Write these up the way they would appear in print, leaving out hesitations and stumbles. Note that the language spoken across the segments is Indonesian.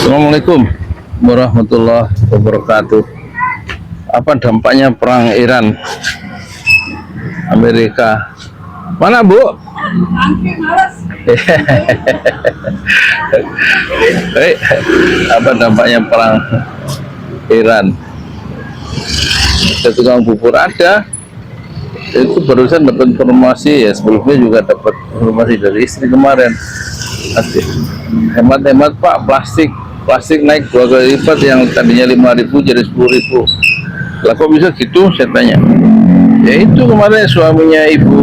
Assalamualaikum warahmatullahi wabarakatuh. Apa dampaknya perang Iran Amerika? Mana Bu? Apa dampaknya perang Iran? Ada tukang bubur ada. Itu barusan dapat informasi ya, sebelumnya juga dapat informasi dari istri kemarin. Hemat-hemat Pak, plastik naik 2 kali lipat, yang tadinya 5.000 jadi 10.000. Lah kok bisa gitu, saya tanya. Ya itu kemarin suaminya ibu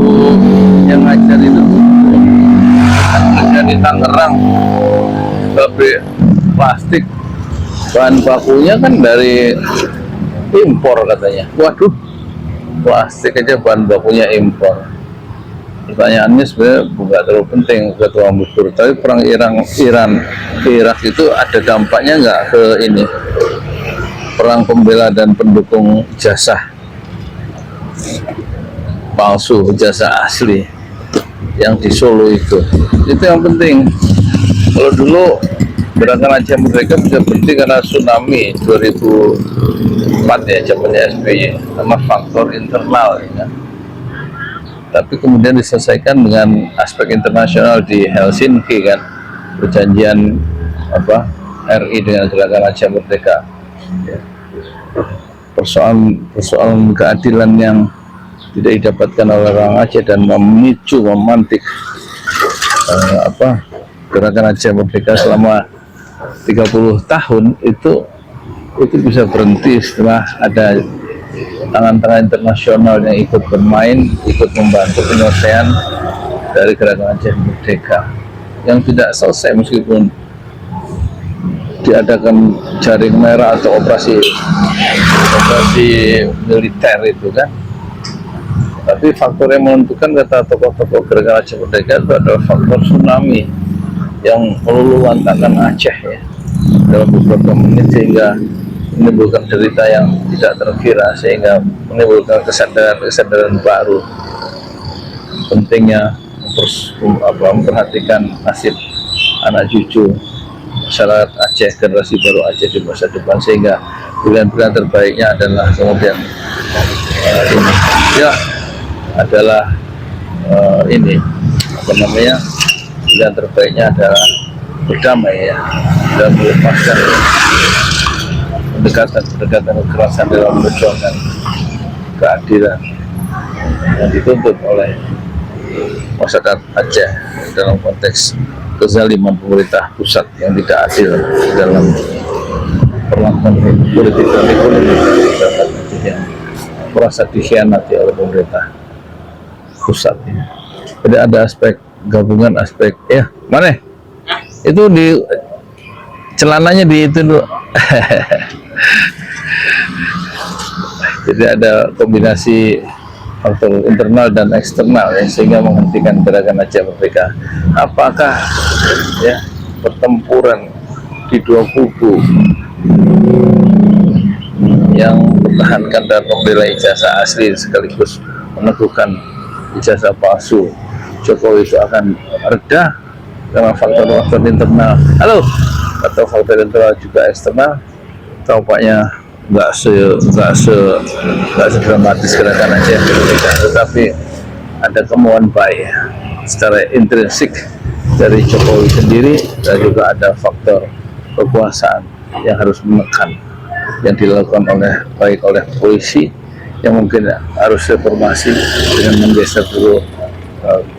yang ngajar itu kerja di Tangerang, pabrik plastik, bahan bakunya kan dari impor katanya. Waduh, plastik aja bahan bakunya impor. Pertanyaannya sebenarnya bukan terlalu penting ketua bubur, tapi perang Iran ke Irak itu ada dampaknya nggak ke ini, perang pembela dan pendukung jasa palsu, jasa asli yang di Solo itu yang penting. Kalau dulu gerakan Aceh Merdeka bisa berhenti karena tsunami 2004 ya, zamannya SBY, sama faktor internal ya. Tapi kemudian diselesaikan dengan aspek internasional di Helsinki kan, perjanjian RI dengan gerakan Aceh Merdeka. Persoalan keadilan yang tidak didapatkan oleh orang Aceh dan memantik gerakan Aceh Merdeka selama 30 tahun itu bisa berhenti setelah ada tangan-tangan internasional yang ikut bermain, ikut membantu penyelesaian dari gerakan Aceh Merdeka yang tidak selesai meskipun diadakan jaring merah atau operasi militer itu kan. Tapi faktor yang menentukan, kata tokoh-tokoh gerakan Aceh Merdeka, itu adalah faktor tsunami yang meluluh lantakkan Aceh ya dalam beberapa menit, sehingga menimbulkan derita yang tidak terkira, sehingga menimbulkan kesadaran baru pentingnya memperhatikan nasib anak cucu masyarakat Aceh, generasi baru Aceh di masa depan, sehingga pilihan-pilihan terbaiknya adalah kemudian pilihan terbaiknya adalah berdamai ya, dan melepaskan pendekatan kekerasan dalam memperjuangkan keadilan yang dituntut oleh masyarakat Aceh dalam konteks kezaliman pemerintah pusat yang tidak adil dalam perlakuan politik dan ekonomi masyarakat Aceh yang merasa dikhianati oleh pemerintah pusat. Jadi ada aspek gabungan, aspek mana itu di celananya di itu dulu. Jadi ada kombinasi faktor internal dan eksternal ya, sehingga menghentikan gerakan Aceh Merdeka. Apakah ya pertempuran di dua kubu yang mempertahankan dan membela ijazah asli sekaligus meneguhkan ijazah palsu Jokowi itu akan reda karena faktor internal atau faktor internal juga eksternal? Tampaknya nggak sedramatis gerakan Aceh Merdeka, tetapi ada kemauan baik secara intrinsik dari Jokowi sendiri, dan juga ada faktor kekuasaan yang harus menekan, yang dilakukan baik oleh polisi yang mungkin harus reformasi dengan menggeser dulu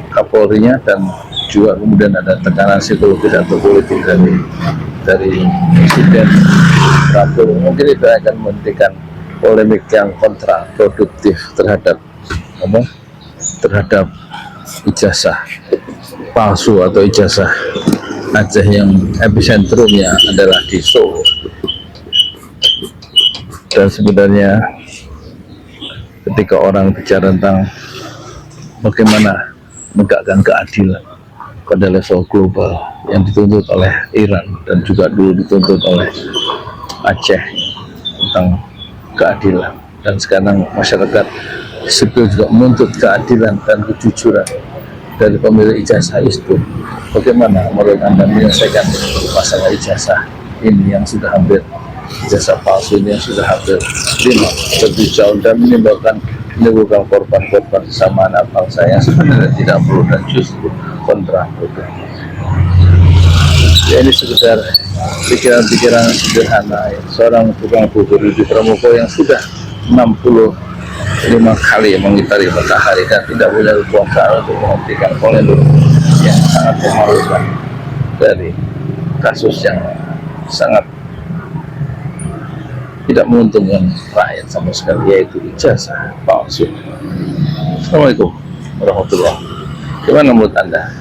Kapolrinya, dan juga kemudian ada tekanan psikologis atau politik dari Presiden Prabowo. Mungkin itu akan menghentikan polemik yang kontraproduktif terhadap ijazah palsu atau ijazah Aceh yang epicentrumnya adalah di Solo. Dan sebenarnya ketika orang bicara tentang bagaimana menegakkan keadilan pada level global yang dituntut oleh Iran dan juga dulu dituntut oleh Aceh tentang keadilan, dan sekarang masyarakat sipil juga menuntut keadilan dan kejujuran dari pemilik ijazah itu. Bagaimana menurut Anda menyelesaikan masalah ijazah ini yang sudah hampir, jasa palsu ini yang sudah hampir 5-7 tahun dan menimbulkan korban-korban sesama anak bangsa yang sebenarnya tidak perlu dan justru kontraproduktif. Ya, ini sekedar pikiran-pikiran sederhana ya. Seorang tukang bubur di Pramuka yang sudah 65 kali mengitari matahari dan tidak punya kekuasaan untuk menghentikan kolonial yang sangat memalukan dari kasus yang sangat tidak menguntungkan rakyat sama sekali, yaitu ijazah palsu. Assalamualaikum warahmatullahi wabarakatuh. Gimana menurut Anda?